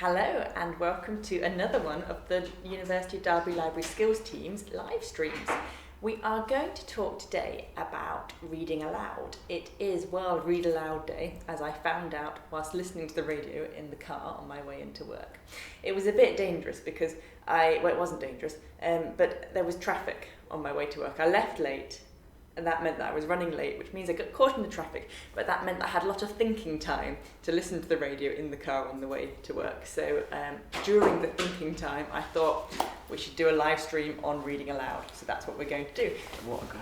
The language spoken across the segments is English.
Hello and welcome to another one of the University of Derby Library Skills Team's live streams. We are going to talk today about reading aloud. It is World Read Aloud Day, as I found out whilst listening to the radio in the car on my way into work. It was a bit dangerous because it wasn't dangerous, but there was traffic on my way to work. I left late, and that meant that I was running late, which means I got caught in the traffic, but that meant I had a lot of thinking time to listen to the radio in the car on the way to work. So during the thinking time, I thought we should do a live stream on reading aloud. So that's what we're going to do.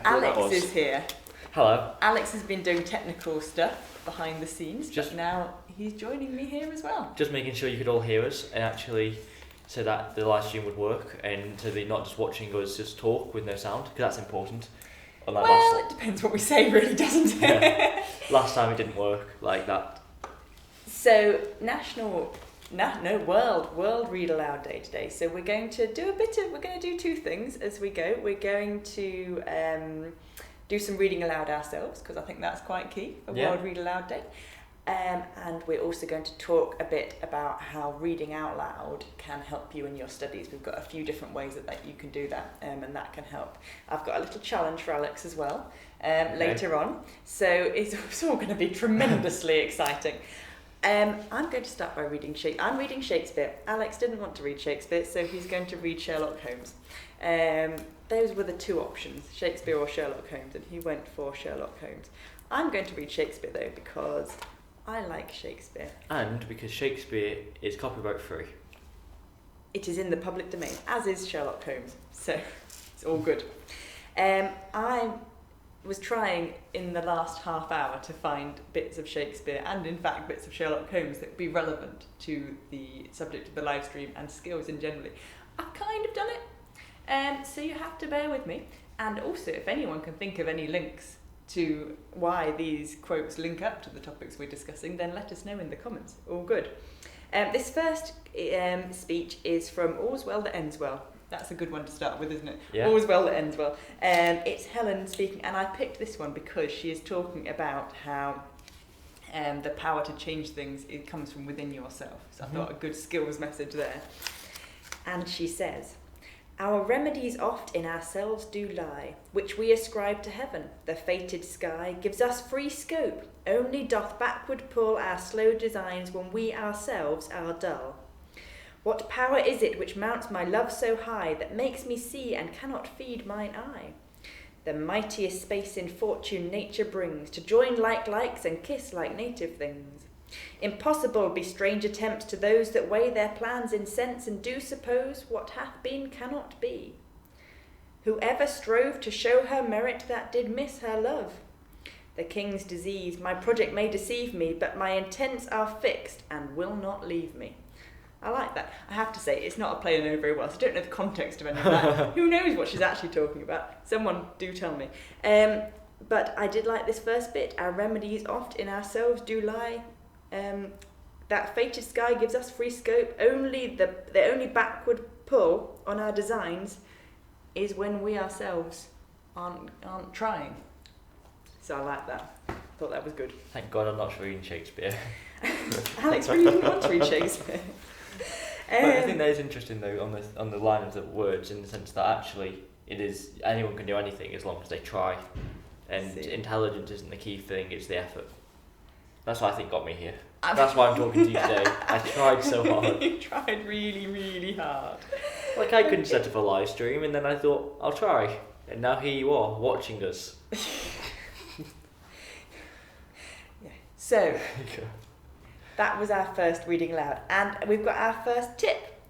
Alex is here. Hello. Alex has been doing technical stuff behind the scenes, but now he's joining me here as well. Just making sure you could all hear us and actually so that the live stream would work and so they're not just watching us just talk with no sound, because that's important. Well, it depends what we say, really, doesn't it? Yeah. Last time it didn't work like that. So, World Read Aloud Day today. So we're going to do two things as we go. We're going to do some reading aloud ourselves, because I think that's quite key for World Read Aloud Day. And we're also going to talk a bit about how reading out loud can help you in your studies. We've got a few different ways that you can do that, and that can help. I've got a little challenge for Alex as well later on, so it's all going to be tremendously exciting. I'm going to start by reading Shakespeare. I'm reading Shakespeare. Alex didn't want to read Shakespeare, so he's going to read Sherlock Holmes. Those were the two options, Shakespeare or Sherlock Holmes, and he went for Sherlock Holmes. I'm going to read Shakespeare though, because I like Shakespeare. And because Shakespeare is copyright free. It is in the public domain, as is Sherlock Holmes, so it's all good. I was trying in the last half hour to find bits of Shakespeare and in fact bits of Sherlock Holmes that would be relevant to the subject of the live stream and skills in general. I've kind of done it, so you have to bear with me. And also, if anyone can think of any links to why these quotes link up to the topics we're discussing, then let us know in the comments. All good. This first speech is from All's Well That Ends Well. That's a good one to start with, isn't it? Yeah. All's Well That Ends Well. It's Helen speaking, and I picked this one because she is talking about how the power to change things, it comes from within yourself. So I thought a good skills message there. And she says, "Our remedies oft in ourselves do lie, which we ascribe to heaven. The fated sky gives us free scope, only doth backward pull our slow designs when we ourselves are dull. What power is it which mounts my love so high, that makes me see and cannot feed mine eye? The mightiest space in fortune nature brings, to join like likes and kiss like native things. Impossible be strange attempts to those that weigh their plans in sense and do suppose what hath been cannot be. Whoever strove to show her merit that did miss her love? The king's disease, my project may deceive me, but my intents are fixed and will not leave me." I like that. I have to say, it's not a play I know very well, so I don't know the context of any of that. Who knows what she's actually talking about? Someone do tell me. But I did like this first bit. Our remedies oft in ourselves do lie. That fated sky gives us free scope. The only backward pull on our designs is when we ourselves aren't trying. So I like that. Thought that was good. Thank God I'm not reading Shakespeare. Alex really didn't want to read Shakespeare. But I think that is interesting though on the line of the words, in the sense that actually it is anyone can do anything as long as they try, and intelligence isn't the key thing; it's the effort. That's what I think got me here. That's why I'm talking to you today. I tried so hard. You tried really, really hard. Like I couldn't set up a live stream, and then I thought I'll try, and now here you are watching us. Yeah. So. That was our first reading aloud, and we've got our first tip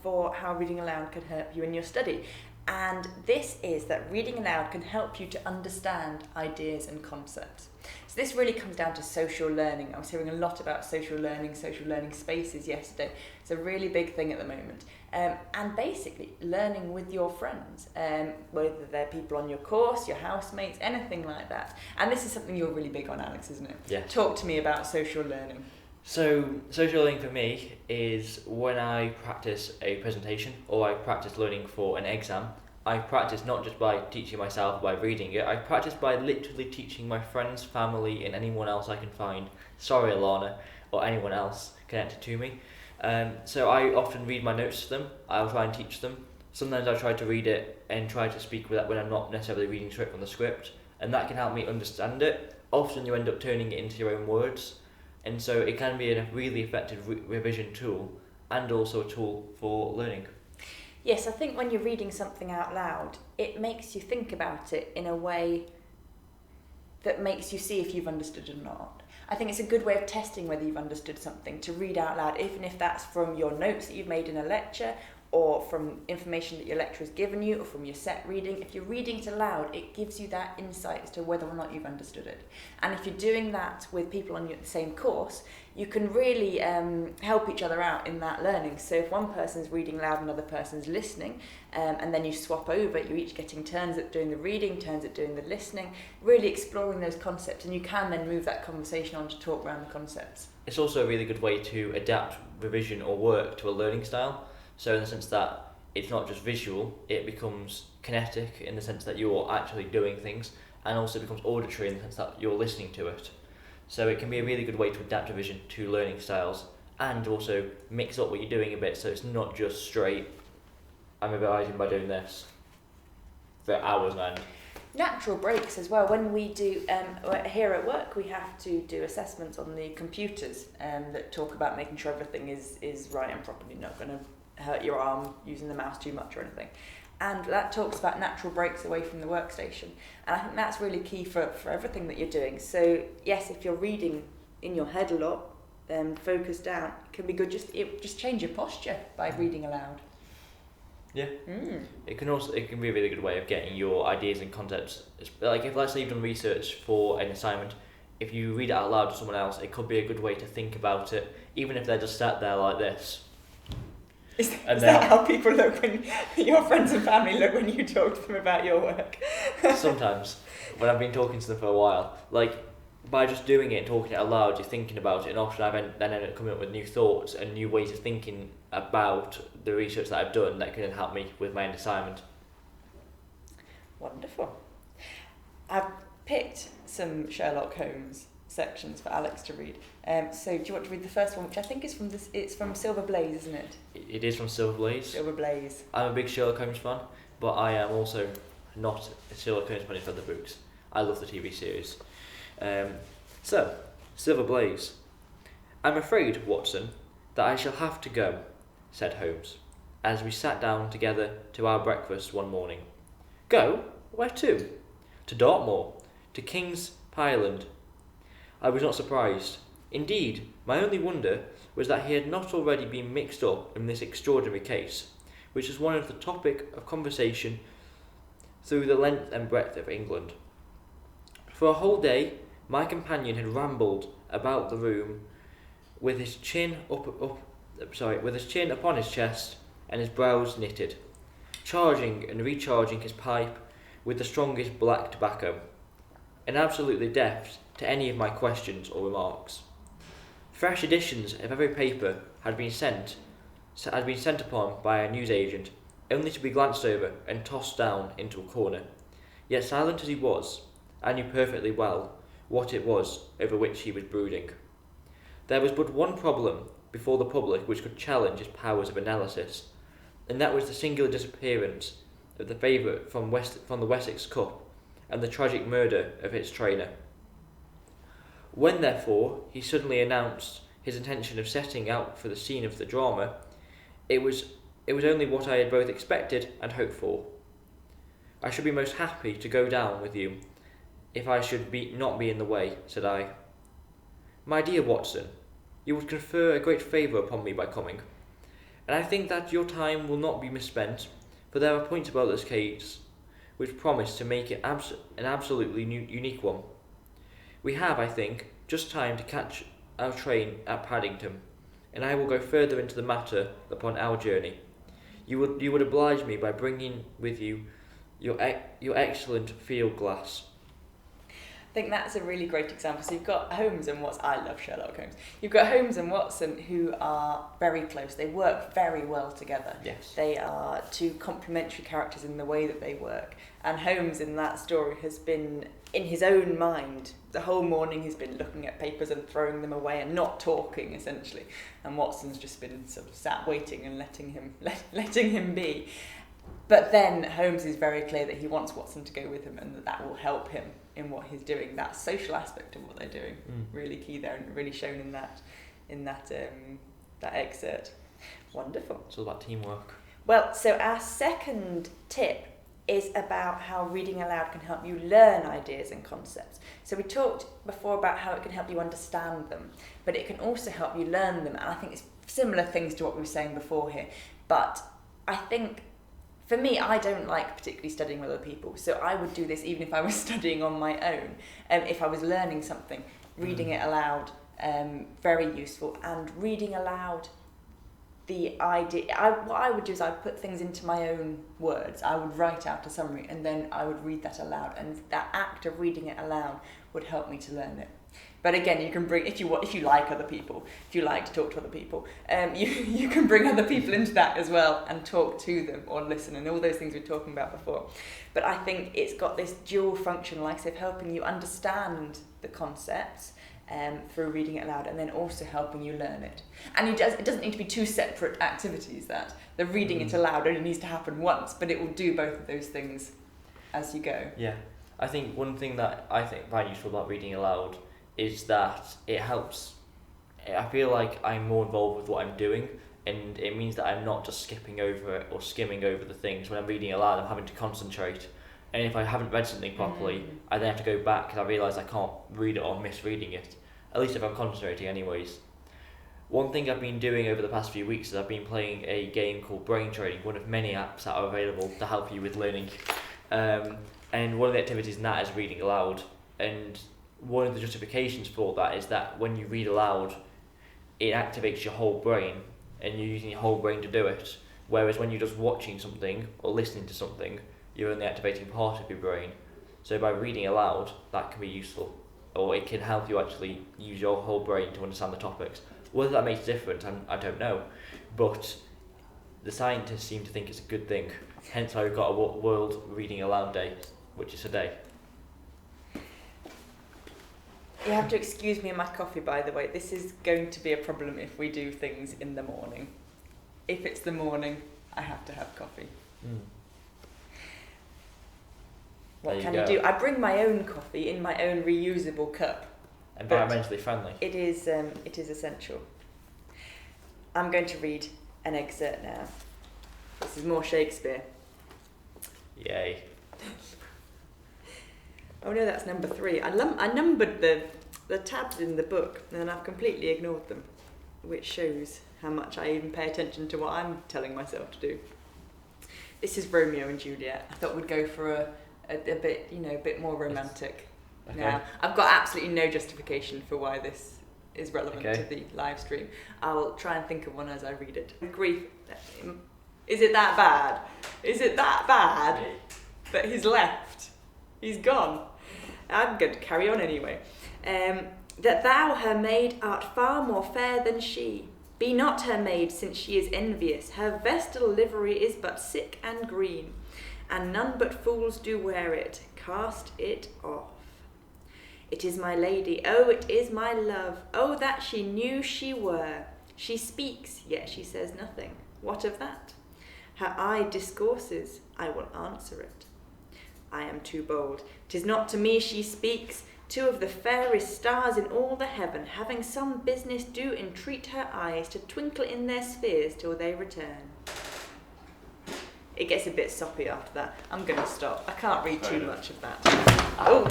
for how reading aloud can help you in your study. And this is that reading aloud can help you to understand ideas and concepts. So this really comes down to social learning. I was hearing a lot about social learning spaces yesterday. It's a really big thing at the moment. And basically learning with your friends, whether they're people on your course, your housemates, anything like that. And this is something you're really big on, Alex, isn't it? Yeah. Talk to me about social learning. So, social learning for me is when I practice a presentation or I practice learning for an exam. I practice not just by teaching myself by reading it, I practice by literally teaching my friends, family and anyone else I can find, sorry Alana, or anyone else connected to me. So I often read my notes to them. I'll try and teach them. Sometimes I try to read it and try to speak with that when I'm not necessarily reading straight from the script, and that can help me understand it. Often you end up turning it into your own words, and so it can be a really effective revision tool and also a tool for learning. Yes, I think when you're reading something out loud, it makes you think about it in a way that makes you see if you've understood or not. I think it's a good way of testing whether you've understood something, to read out loud, even if that's from your notes that you've made in a lecture, or from information that your lecturer has given you, or from your set reading. If you're reading it aloud, it gives you that insight as to whether or not you've understood it. And if you're doing that with people on the same course, you can really help each other out in that learning. So if one person's reading loud and another person's listening, and then you swap over, you're each getting turns at doing the reading, turns at doing the listening, really exploring those concepts, and you can then move that conversation on to talk around the concepts. It's also a really good way to adapt revision or work to a learning style. So in the sense that it's not just visual, it becomes kinetic in the sense that you're actually doing things, and also becomes auditory in the sense that you're listening to it. So it can be a really good way to adapt revision to learning styles, and also mix up what you're doing a bit, so it's not just straight, I'm revising by doing this for hours on end. Natural breaks as well. When we do, here at work, we have to do assessments on the computers that talk about making sure everything is right and properly, not going to hurt your arm using the mouse too much or anything. And that talks about natural breaks away from the workstation. And I think that's really key for everything that you're doing. So yes, if you're reading in your head a lot, focus down, it can be good. Just change your posture by reading aloud. Yeah. It can be a really good way of getting your ideas and concepts. Like if let's say you've done research for an assignment, if you read it out loud to someone else, it could be a good way to think about it, even if they're just sat there like this. Is that how people look when your friends and family look when you talk to them about your work? Sometimes, when I've been talking to them for a while, like by just doing it and talking it aloud, you're thinking about it, and often then end up coming up with new thoughts and new ways of thinking about the research that I've done that can help me with my end assignment. Wonderful. I've picked some Sherlock Holmes sections for Alex to read. So do you want to read the first one, which I think is from this? It's from Silver Blaze, isn't it? It is from Silver Blaze. Silver Blaze. I'm a big Sherlock Holmes fan, but I am also not a Sherlock Holmes fan for the books. I love the TV series. So, Silver Blaze. I'm afraid, Watson, that I shall have to go, said Holmes, as we sat down together to our breakfast one morning. Go? Where to? To Dartmoor, to King's Pyland. I was not surprised. Indeed, my only wonder was that he had not already been mixed up in this extraordinary case, which was one of the topic of conversation through the length and breadth of England. For a whole day, my companion had rambled about the room with his chin with his chin upon his chest and his brows knitted, charging and recharging his pipe with the strongest black tobacco, and absolutely deaf to any of my questions or remarks. Fresh editions of every paper had been sent upon by a newsagent, only to be glanced over and tossed down into a corner. Yet silent as he was, I knew perfectly well what it was over which he was brooding. There was but one problem before the public which could challenge his powers of analysis, and that was the singular disappearance of the favourite from the Wessex Cup and the tragic murder of its trainer. When, therefore, he suddenly announced his intention of setting out for the scene of the drama, it was only what I had both expected and hoped for. I should be most happy to go down with you, if I should not be in the way, said I. My dear Watson, you would confer a great favour upon me by coming, and I think that your time will not be misspent, for there are points about this case which promise to make it an absolutely unique one. We have, I think, just time to catch our train at Paddington, and I will go further into the matter upon our journey. You would oblige me by bringing with you your excellent field glass. think that's a really great example. So you've got Holmes and Watson. I love Sherlock Holmes. You've got Holmes and Watson who are very close. They work very well together. Yes. They are two complementary characters in the way that they work. And Holmes in that story has been in his own mind. The whole morning he's been looking at papers and throwing them away and not talking, essentially. And Watson's just been sort of sat waiting and letting him be. But then Holmes is very clear that he wants Watson to go with him and that will help him in what he's doing. That social aspect of what they're doing, really key there and really shown in that excerpt. Wonderful. It's all about teamwork. Well, so our second tip is about how reading aloud can help you learn ideas and concepts. So we talked before about how it can help you understand them, but it can also help you learn them. And I think it's similar things to what we were saying before here. But I think, for me, I don't like particularly studying with other people. So I would do this even if I was studying on my own. If I was learning something, reading it aloud, very useful. And reading aloud, the idea, what I would do is I'd put things into my own words. I would write out a summary and then I would read that aloud. And that act of reading it aloud would help me to learn it. But again, you can bring, if you like other people, if you like to talk to other people, you can bring other people into that as well and talk to them or listen and all those things we were talking about before. But I think it's got this dual function, like I said, helping you understand the concepts through reading it aloud and then also helping you learn it. And it doesn't need to be two separate activities, that the reading it aloud only needs to happen once, but it will do both of those things as you go. Yeah, I think one thing that I find useful about reading aloud is that it helps. I feel like I'm more involved with what I'm doing, and it means that I'm not just skipping over it or skimming over the things. When I'm reading aloud, I'm having to concentrate, and if I haven't read something properly, I then have to go back because I realise I can't read it or I'm misreading it, at least if I'm concentrating anyways. One thing I've been doing over the past few weeks is I've been playing a game called Brain Training, one of many apps that are available to help you with learning. And one of the activities in that is reading aloud. And one of the justifications for that is that when you read aloud, it activates your whole brain and you're using your whole brain to do it. Whereas when you're just watching something or listening to something, you're only activating part of your brain. So by reading aloud, that can be useful, or it can help you actually use your whole brain to understand the topics. Whether that makes a difference, I don't know, but the scientists seem to think it's a good thing. Hence why we've got a World Reading Aloud Day, which is today. You have to excuse me and my coffee, by the way. This is going to be a problem if we do things in the morning. If it's the morning, I have to have coffee. What can you do? I bring my own coffee in my own reusable cup. Environmentally friendly. It is essential. I'm going to read an excerpt now. This is more Shakespeare. Yay. Oh no, that's number 3. I numbered the tabs in the book and then I've completely ignored them, which shows how much I even pay attention to what I'm telling myself to do. This is Romeo and Juliet. I thought we'd go for a bit, a bit more romantic. Okay. Now, I've got absolutely no justification for why this is relevant to the live stream. I'll try and think of one as I read it. Grief. Is it that bad? Is it that bad that he's left? He's gone. I'm going to carry on anyway. That thou, her maid, art far more fair than she. Be not her maid, since she is envious. Her vestal livery is but sick and green, and none but fools do wear it. Cast it off. It is my lady, oh, it is my love. Oh, that she knew she were. She speaks, yet she says nothing. What of that? Her eye discourses, I will answer it. I am too bold. 'Tis not to me she speaks. 2 of the fairest stars in all the heaven, having some business, do entreat her eyes to twinkle in their spheres till they return. It gets a bit soppy after that. I'm going to stop. I can't read too much of that. Oh,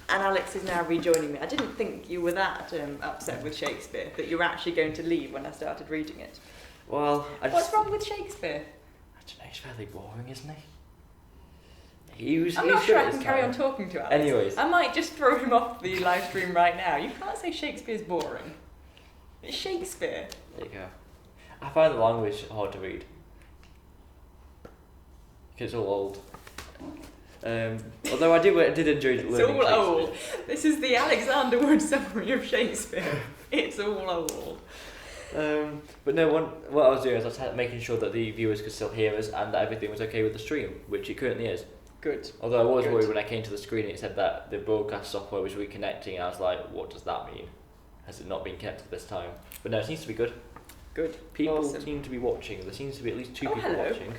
and Alex is now rejoining me. I didn't think you were that upset with Shakespeare, that you were actually going to leave when I started reading it. Well, What's wrong with Shakespeare? I don't know, he's fairly boring, isn't he? I'm not sure I can carry on talking to Alex. Anyways. I might just throw him off the live stream right now. You can't say Shakespeare's boring. It's Shakespeare. There you go. I find the language hard to read. Because it's all old. Although I did enjoy learning It's all Shakespeare. old. This is the Alexander Wood summary of Shakespeare. It's all old. But no, what I was doing is I was making sure that the viewers could still hear us and that everything was okay with the stream, which it currently is. Good. Although I was worried when I came to the screen and it said that the broadcast software was reconnecting, and I was like, what does that mean? Has it not been connected this time? But no, it seems to be good. Good. People Awesome. seem to be watching. There seems to be at least 2 people hello. watching.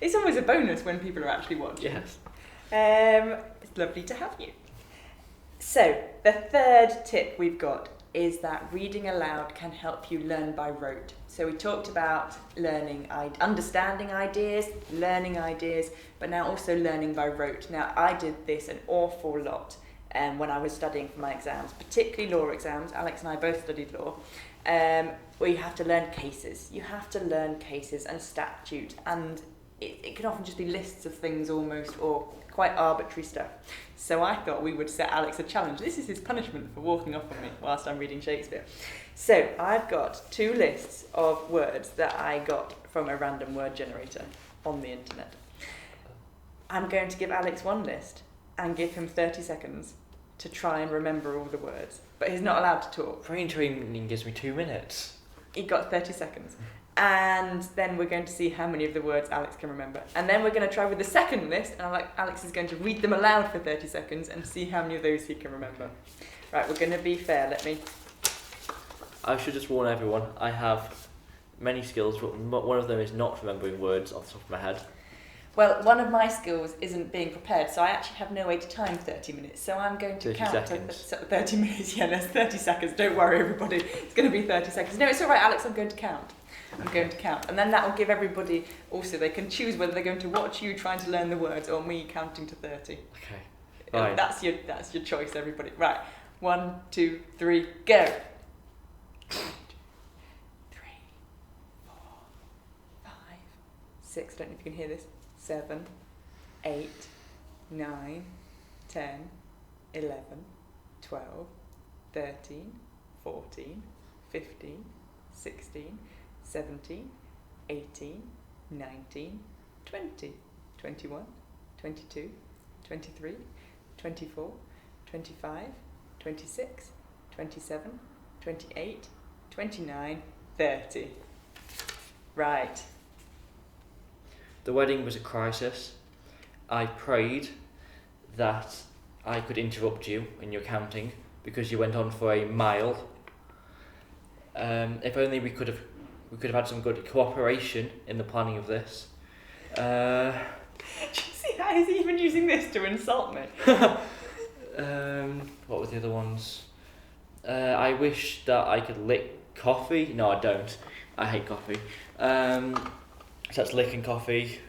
It's always a bonus when people are actually watching. Yes. It's lovely to have you. So, the third tip we've got is that reading aloud can help you learn by rote. So we talked about understanding ideas, learning ideas, but now also learning by rote. Now, I did this an awful lot when I was studying for my exams, particularly law exams. Alex and I both studied law. Where you have to learn cases. You have to learn cases and statute, and it can often just be lists of things almost, or quite arbitrary stuff. So I thought we would set Alex a challenge. This is his punishment for walking off on me whilst I'm reading Shakespeare. So I've got 2 lists of words that I got from a random word generator on the internet. I'm going to give Alex 1 list and give him 30 seconds to try and remember all the words. But he's not allowed to talk. Brain training gives me 2 minutes. He got 30 seconds. And then we're going to see how many of the words Alex can remember. And then we're going to try with the second list, and Alex is going to read them aloud for 30 seconds and see how many of those he can remember. Right, we're going to be fair. I should just warn everyone, I have many skills, but one of them is not remembering words off the top of my head. Well, one of my skills isn't being prepared, so I actually have no way to time 30 minutes. So I'm going to 30 count seconds. to 30 minutes. Yeah, there's 30 seconds. Don't worry, everybody. It's going to be 30 seconds. No, it's all right, Alex. I'm going to count. And then that will give everybody, also, they can choose whether they're going to watch you trying to learn the words or me counting to 30. Okay. Fine. That's your choice, everybody. Right. 1, 2, 3, go. 1, 2, 3, 4, 5, 6. I don't know if you can hear this. 7, 8, 9, 10, 11, 12, 13, 14, 15, 16, 17, 18, 19, 20, 21, 22, 23, 24, 25, 26, 27, 28, 29, 30. Right. The wedding was a crisis. I prayed that I could interrupt you in your counting because you went on for a mile. If only we could have had some good cooperation in the planning of this. Do you see how he's even using this to insult me? What were the other ones? I wish that I could lick coffee. No, I don't. I hate coffee. So that's licking coffee.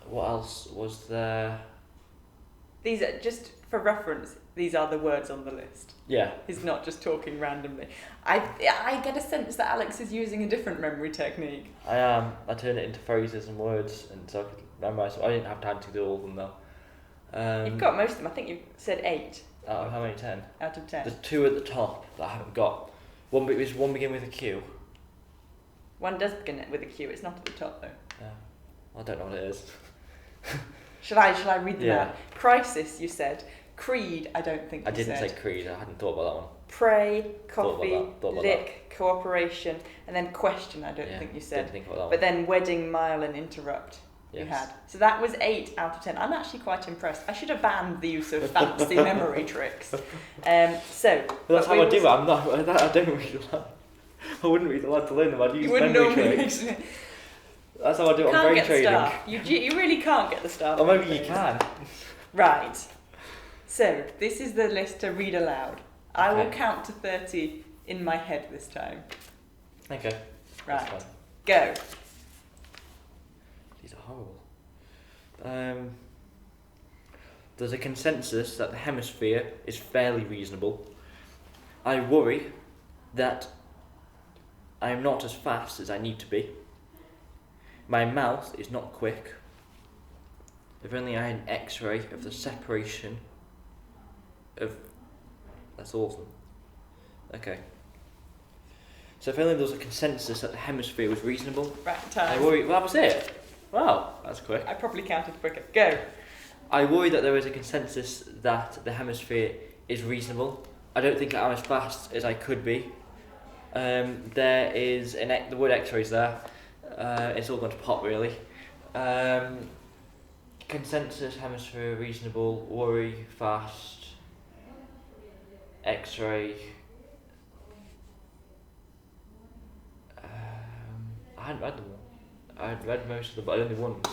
What else was there? These are, just for reference, these are the words on the list. Yeah. He's not just talking randomly. I get a sense that Alex is using a different memory technique. I am. I turn it into phrases and words, and so I could memorise. I didn't have time to do all of them though. You've got most of them. I think you've said 8. Out of how many? 10? Out of 10. There's 2 at the top that I haven't got. One begin with a Q. One does begin with a Q. It's not at the top though. Yeah. I don't know what it is. Shall I read them Yeah. out? Crisis, you said. Creed, I don't think you said. I didn't say creed. I hadn't thought about that one. Pray, coffee, Thought about lick, cooperation, and then question, I don't think you said. Didn't think about that one. But then wedding, mile, and interrupt. You had. So that was 8 out of 10. I'm actually quite impressed. I should have banned the use of fancy memory tricks. So that's how I do it. I'm not. I don't really like. I wouldn't be allowed to learn them. I'd use memory tricks. That's how I do it on brain training. You really can't get the staff. Or maybe you can. Right. So this is the list to read aloud. I will count to 30 in my head this time. Okay. Right. Go. These are horrible. There's a consensus that the hemisphere is fairly reasonable. I worry that I am not as fast as I need to be. My mouth is not quick. If only I had an X-ray of the separation of... That's awesome. Okay. So if only there was a consensus that the hemisphere was reasonable. Right, time. I worry... Well, that was it. Wow, that's quick. I probably counted quicker. Go. I worry that there is a consensus that the hemisphere is reasonable. I don't think I'm as fast as I could be. There is the word X-rays there. It's all going to pop really. Consensus, hemisphere, reasonable, worry, fast, X-ray. I hadn't read them all. I had read most of them, but only once.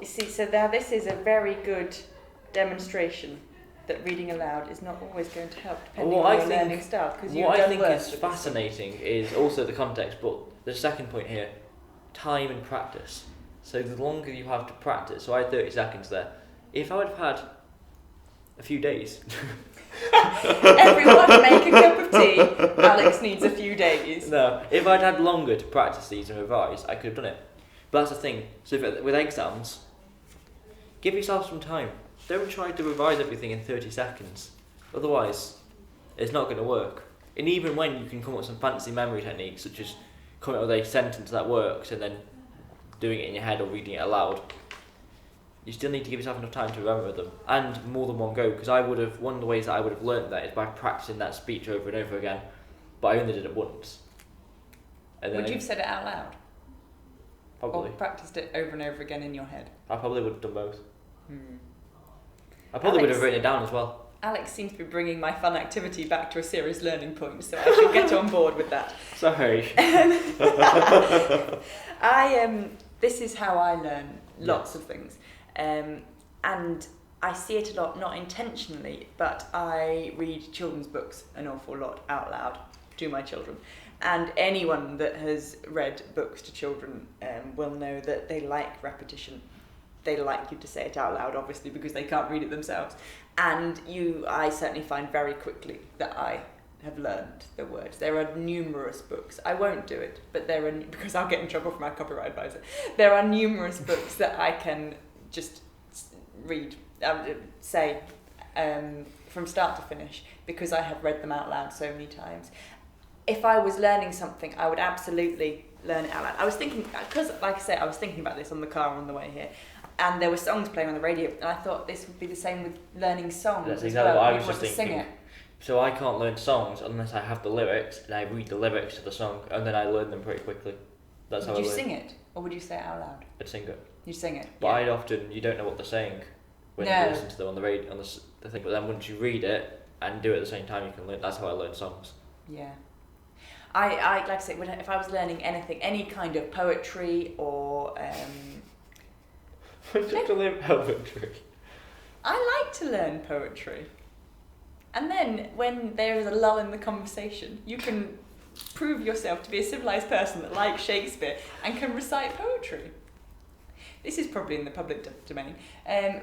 You see, so now this is a very good demonstration that reading aloud is not always going to help depending on your learning style. What I think is fascinating is also the context, but the second point here, time and practice. So the longer you have to practice, so I had 30 seconds there. If I would have had a few days. Everyone make a cup of tea. Alex needs a few days. No, if I'd had longer to practice these and revise, I could have done it. But that's the thing. So with exams, give yourself some time. Don't try to revise everything in 30 seconds. Otherwise, it's not going to work. And even when you can come up with some fancy memory techniques, such as coming up with a sentence that works and then doing it in your head or reading it aloud, you still need to give yourself enough time to remember them, and more than one go. Because one of the ways that I would have learnt that is by practicing that speech over and over again. But I only did it once. And then would you have said it out loud? Probably. Or practiced it over and over again in your head? I probably would have done both. I probably would have written it down as well. Alex seems to be bringing my fun activity back to a serious learning point, so I should get on board with that. Sorry. This is how I learn lots of things. And I see it a lot, not intentionally, but I read children's books an awful lot out loud to my children. And anyone that has read books to children will know that they like repetition. They like you to say it out loud, obviously, because they can't read it themselves. And I certainly find very quickly that I have learned the words. There are numerous books. I won't do it, but because I'll get in trouble from our copyright advisor. There are numerous books that I can just read, say, from start to finish, because I have read them out loud so many times. If I was learning something, I would absolutely learn it out loud. I was thinking, because like I said, I was thinking about this on the car on the way here, and there were songs playing on the radio, and I thought this would be the same with learning songs. That's exactly what I was just thinking. Sing it. So I can't learn songs unless I have the lyrics, and I read the lyrics to the song, and then I learn them pretty quickly. That's how I learn. Would you sing it, or would you say it out loud? I'd sing it. You sing it. But yeah. You don't know what they're saying when you listen to them on the radio, on the thing. But then once you read it and do it at the same time, you can learn. That's how I learn songs. Yeah. I like I say, if I was learning anything, any kind of poetry or When did you learn poetry? I like to learn poetry. And then when there is a lull in the conversation, you can prove yourself to be a civilised person that likes Shakespeare and can recite poetry. This is probably in the public domain.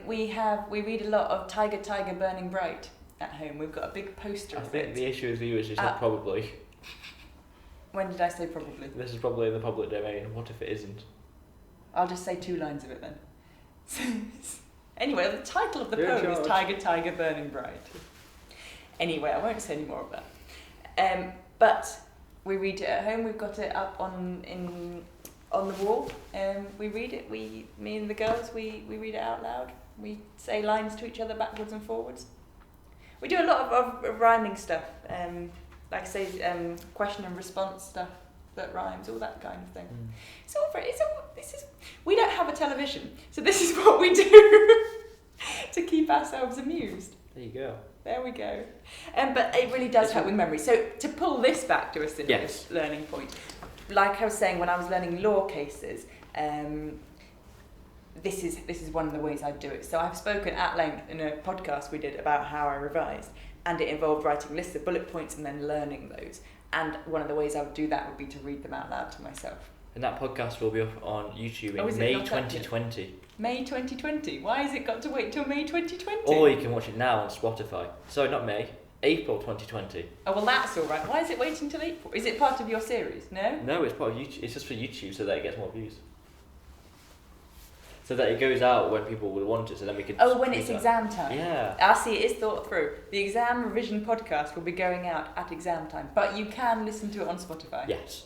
We read a lot of Tiger, Tiger, Burning Bright at home. We've got a big poster of it. I think the issue with you is you said probably. When did I say probably? This is probably in the public domain. What if it isn't? I'll just say 2 lines of it then. Anyway, the title of the poem is Tiger, Tiger, Burning Bright. Anyway, I won't say any more of that. But we read it at home. We've got it up on the wall. We read it. Me and the girls, we read it out loud. We say lines to each other backwards and forwards. We do a lot of rhyming stuff. Like I say, question and response stuff that rhymes, all that kind of thing. We don't have a television, so this is what we do to keep ourselves amused. There you go. There we go. But it really does help with memory. So to pull this back to a serious learning point, like I was saying, when I was learning law cases, this is one of the ways I do it. So I've spoken at length in a podcast we did about how I revised, and it involved writing lists of bullet points and then learning those. And one of the ways I would do that would be to read them out loud to myself. And that podcast will be up on YouTube in May 2020. May 2020? Why has it got to wait till May 2020? Or you can watch it now on Spotify. Sorry, not May. April 2020. Oh, well, that's all right. Why is it waiting till April? Is it part of your series? No? No, it's part of YouTube. It's just for YouTube so that it gets more views. So that it goes out when people would want it, so then we could... Oh, when it's exam time. Yeah. I see, it is thought through. The exam revision podcast will be going out at exam time, but you can listen to it on Spotify. Yes.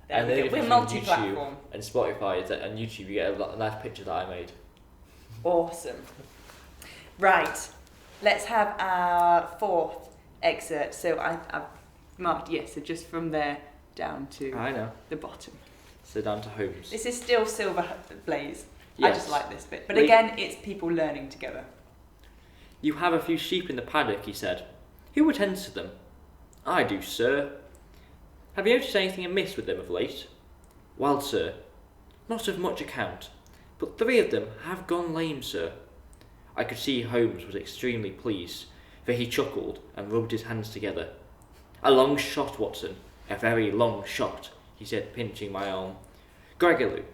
There and we the go. We're difference between multi-platform. YouTube and Spotify is that on YouTube you get a nice picture that I made. Awesome. Right, let's have our fourth excerpt. So I've marked, yes, so just from there down to the bottom. So down to Holmes. This is still Silver Blaze. Yes. I just like this bit. But again, it's people learning together. You have a few sheep in the paddock, he said. Who attends to them? I do, sir. Have you noticed anything amiss with them of late? Well, sir, not of much account, but 3 of them have gone lame, sir. I could see Holmes was extremely pleased, for he chuckled and rubbed his hands together. A long shot, Watson, a very long shot, he said, pinching my arm. Gregory,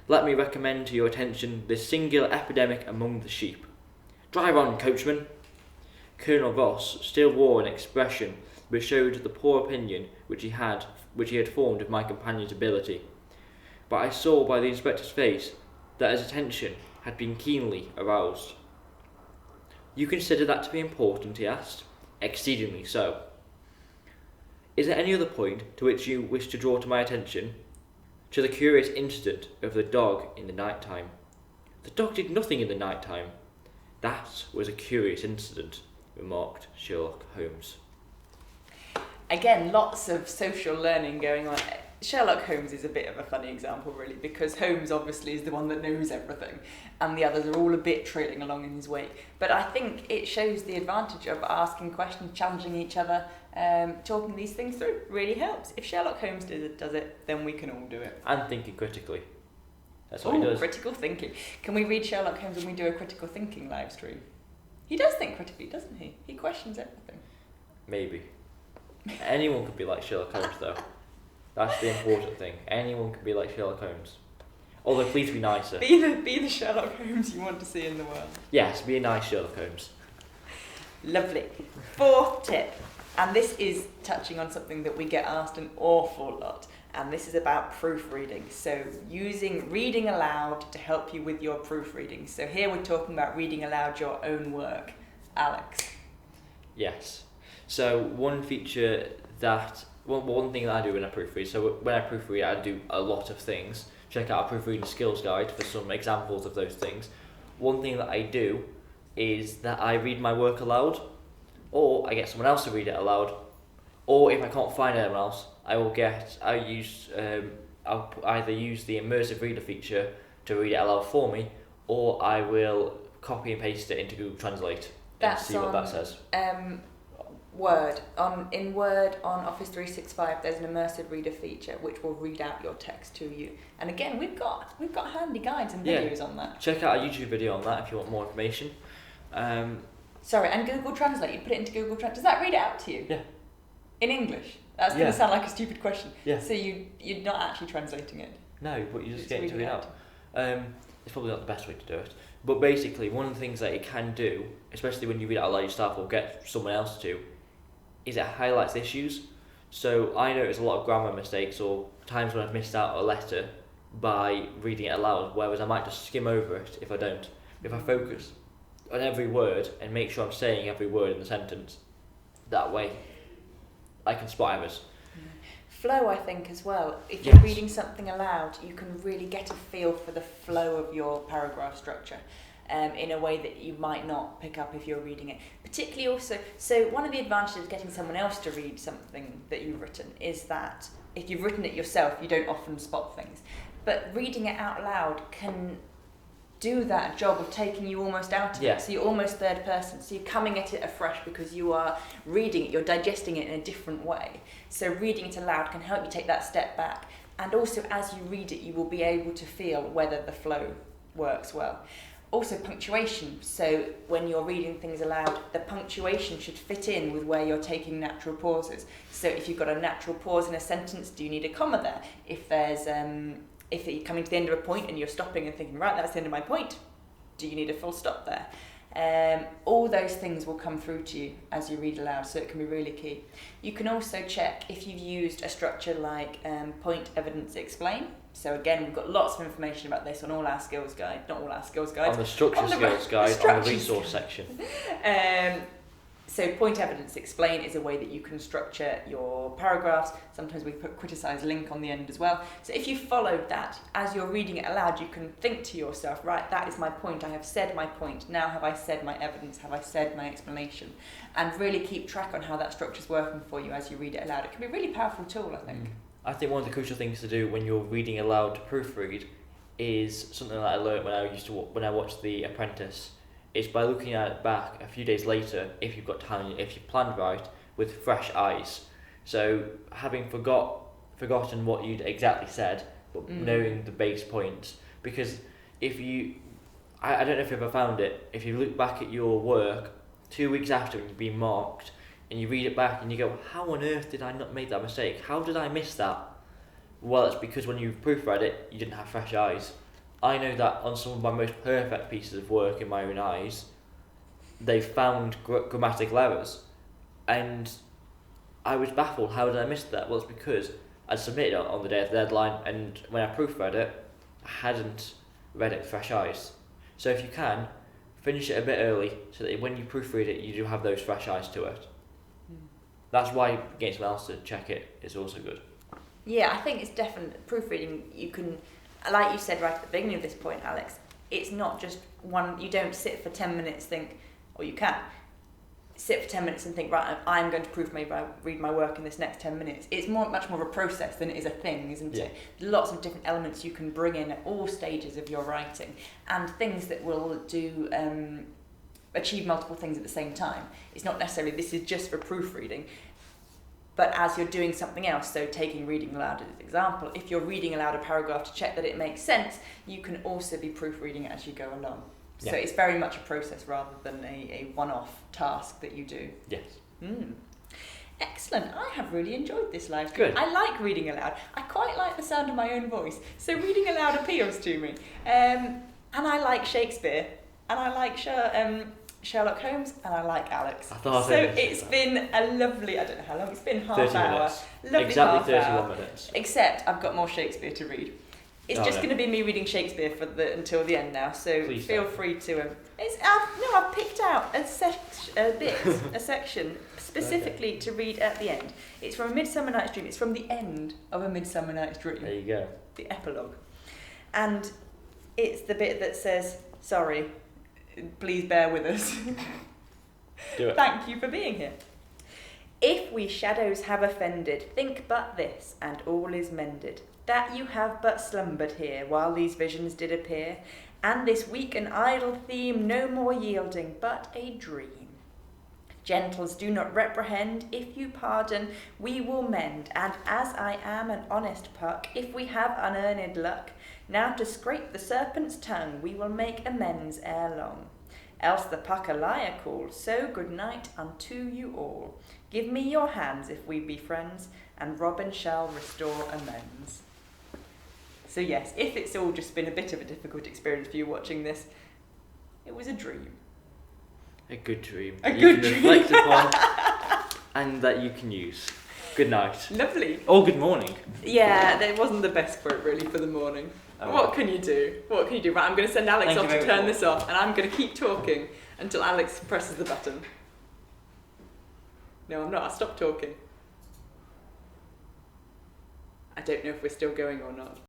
let me recommend to your attention this singular epidemic among the sheep. Drive on, coachman. Colonel Ross still wore an expression which showed the poor opinion which he had formed of my companion's ability. But I saw by the inspector's face that his attention had been keenly aroused. You consider that to be important, he asked. Exceedingly so. Is there any other point to which you wish to draw to my attention? To the curious incident of the dog in the night time. The dog did nothing in the night time. That was a curious incident, remarked Sherlock Holmes. Again, lots of social learning going on. Sherlock Holmes is a bit of a funny example, really, because Holmes obviously is the one that knows everything, and the others are all a bit trailing along in his wake. But I think it shows the advantage of asking questions, challenging each other, talking these things through. Really helps. If Sherlock Holmes does it, then we can all do it. And thinking critically. That's what he does. Critical thinking. Can we read Sherlock Holmes when we do a critical thinking live stream? He does think critically, doesn't he? He questions everything. Maybe. Anyone could be like Sherlock Holmes, though. That's the important thing. Anyone can be like Sherlock Holmes. Although, please be nicer. Be the Sherlock Holmes you want to see in the world. Yes, be a nice Sherlock Holmes. Lovely. Fourth tip, and this is touching on something that we get asked an awful lot, and this is about proofreading. So, using reading aloud to help you with your proofreading. So here we're talking about reading aloud your own work. Alex. Yes. So one feature that one thing that I do when I proofread. So when I proofread, I do a lot of things. Check out our proofreading skills guide for some examples of those things. One thing that I do is that I read my work aloud, or I get someone else to read it aloud, or if I can't find anyone else, I'll either use the Immersive Reader feature to read it aloud for me, or I will copy and paste it into Google Translate and see what that says. In Word on Office 365, there's an Immersive Reader feature which will read out your text to you. And again, we've got handy guides and videos on that. Check out our YouTube video on that if you want more information. Sorry, and Google Translate. You put it into Google Translate. Does that read it out to you? Yeah. In English? That's going to sound like a stupid question. Yeah. So you're not actually translating it? No, but you just get it to read out. It's probably not the best way to do it. But basically, one of the things that it can do, especially when you read it out loud yourself or get someone else to, is it highlights issues. So I notice a lot of grammar mistakes or times when I've missed out a letter by reading it aloud, whereas I might just skim over it if I don't. If I focus on every word and make sure I'm saying every word in the sentence, that way I can spot errors. Flow, I think, as well. If you're reading something aloud, you can really get a feel for the flow of your paragraph structure in a way that you might not pick up if you're reading it. Particularly also, so one of the advantages of getting someone else to read something that you've written is that if you've written it yourself, you don't often spot things. But reading it out loud can do that job of taking you almost out of it. So you're almost third person. So you're coming at it afresh because you are reading it, you're digesting it in a different way. So reading it aloud can help you take that step back. And also as you read it, you will be able to feel whether the flow works well. Also punctuation. So when you're reading things aloud, the punctuation should fit in with where you're taking natural pauses. So if you've got a natural pause in a sentence, do you need a comma there? If you're coming to the end of a point and you're stopping and thinking, right, that's the end of my point, do you need a full stop there? All those things will come through to you as you read aloud, so it can be really key. You can also check if you've used a structure like point, evidence, explain. So again, we've got lots of information about this on all our skills guide, not all our skills guides. On the structure skills guide, on the resource section. So point, evidence, explain is a way that you can structure your paragraphs. Sometimes we put criticize link on the end as well. So if you followed that, as you're reading it aloud, you can think to yourself, right, that is my point. I have said my point. Now have I said my evidence? Have I said my explanation? And really keep track on how that structure's working for you as you read it aloud. It can be a really powerful tool, I think. I think one of the crucial things to do when you're reading aloud to proofread is something that I learned when I watched The Apprentice. It's by looking at it back a few days later, if you've got time, if you planned right, with fresh eyes. So having forgotten what you'd exactly said, but knowing the base points. Because if you, I don't know if you've ever found it, if you look back at your work 2 weeks after when you've been marked, and you read it back and you go, how on earth did I not make that mistake? How did I miss that? Well, it's because when you proofread it, you didn't have fresh eyes. I know that on some of my most perfect pieces of work in my own eyes, they found grammatical errors. And I was baffled, how did I miss that? Well, it's because I submitted it on the day of the deadline, and when I proofread it, I hadn't read it with fresh eyes. So if you can, finish it a bit early, so that when you proofread it, you do have those fresh eyes to it. That's why getting someone else to check it is also good. Yeah, I think it's definitely proofreading. You can, like you said right at the beginning of this point, Alex, it's not just one, you don't sit for 10 minutes, think, or you can sit for 10 minutes and think, right, I'm going to read my work in this next 10 minutes. It's much more of a process than it is a thing, isn't it? Lots of different elements you can bring in at all stages of your writing, and things that will achieve multiple things at the same time. It's not necessarily this is just for proofreading, but as you're doing something else, so taking reading aloud as an example, if you're reading aloud a paragraph to check that it makes sense, you can also be proofreading it as you go along. So it's very much a process rather than a one-off task that you do. Yes. Excellent. I have really enjoyed this live stream. Good. I like reading aloud. I quite like the sound of my own voice. So reading aloud appeals to me. And I like Shakespeare. And I like Sherlock Holmes. And I like Alex. So it's been a lovely, I don't know how long, it's been half 30 hour. minutes. Lovely Exactly half 31 hour. Minutes. Except I've got more Shakespeare to read. It's just going to be me reading Shakespeare until the end now, so Please feel free to. I've picked out a section specifically to read at the end. It's from A Midsummer Night's Dream. It's from the end of A Midsummer Night's Dream. There you go. The epilogue, and it's the bit that says, "Sorry, please bear with us." Do it. Thank you for being here. If we shadows have offended, think but this, and all is mended. That you have but slumbered here, while these visions did appear, and this weak and idle theme no more yielding, but a dream. Gentles, do not reprehend, if you pardon, we will mend, and as I am an honest puck, if we have unearned luck, now to scrape the serpent's tongue, we will make amends ere long. Else the puck a liar call, so good night unto you all. Give me your hands if we be friends, and Robin shall restore amends. So yes, if it's all just been a bit of a difficult experience for you watching this, it was a dream. A good dream. A you good can dream. reflect upon and that you can use. Good night. Lovely. Or good morning. Yeah, that wasn't the best quote really for the morning. Oh. What can you do? What can you do? Right, I'm going to send Alex off to turn this off, and I'm going to keep talking until Alex presses the button. No, I'm not. I'll stop talking. I don't know if we're still going or not.